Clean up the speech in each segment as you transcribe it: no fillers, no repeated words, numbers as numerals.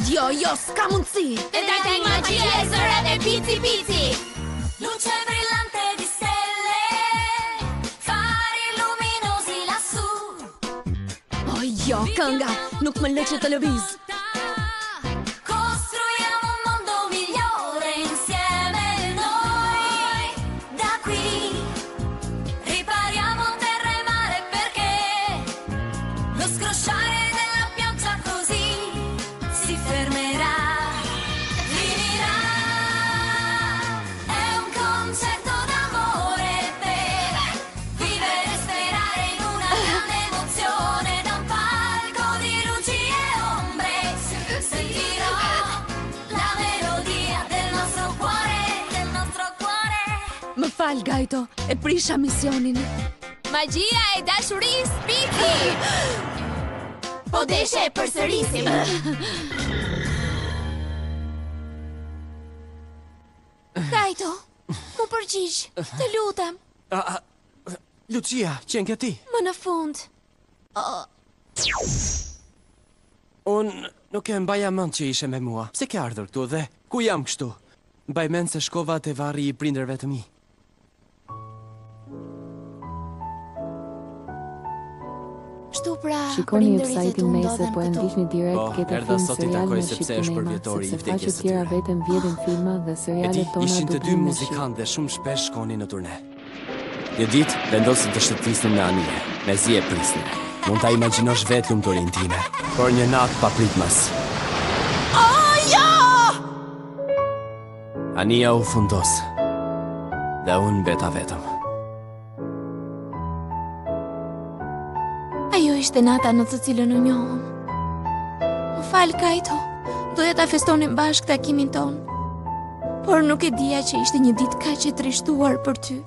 Jo, s'ka mundësi. E dai magia e zëra dhe bici. Luce brillante di stelle, fari luminosi lassù. Oh jo, kënga, nuk më lë që të lëviz. Costruiamo un mondo migliore insieme noi. Da qui ripariamo terra e mare perché lo scrosciare della pioggia così si fermerà, finirà. È un concerto d'amore per vivere e sperare in una grande emozione. Da un palco di luci e ombre sentirò la melodia del nostro cuore. Më fal, Gajto, e prisha misionin. Magia e dashurisë, bici. Po deshe e përsërisim. Kajto, mu përgjigj, të lutem. Lucia, qenë ke ti? Më në fund. Unë nuk e mbaja mend që ishe me mua. Pse ke ardhur këtu dhe ku jam kështu? Mbaj mend se shkova te varri i prindërve të mi. Kështu pra, Shikoni website-in Nese po e ndiqni direkt këtë erdha film sot i serial takoj në sepse është për Shqipënema, vjetori i sepse vdekjes faqet së tjera tyre. vetëm vjedhin filma dhe E di, serialet tona ishin të dy dublin në muzikantë dhe shumë shpesh shkonin në turne. Një ditë vendosin të shëtisnin në anije, mezi e prisnin. Mund ta imagjinosh vetë lumturinë time, por një natë papritmas. Ania u fundos, dhe unë beta vetëm. Ajo ishte nata në të cilën u njohëm. Më fal, Kajto, doja ta festonim bashkë takimin ton. Por nuk e dija që ishte një ditë kaq e trishtuar për ty.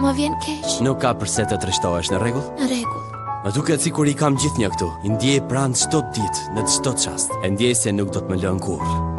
Më vjen keq. Nuk ka përse të trishtohesh, në rregull? Në rregull. Më duket sikur i kam gjithnjë këtu. I ndjej pranë çdo ditë, në çdo çast. E ndjej se nuk do të më lën kurrë.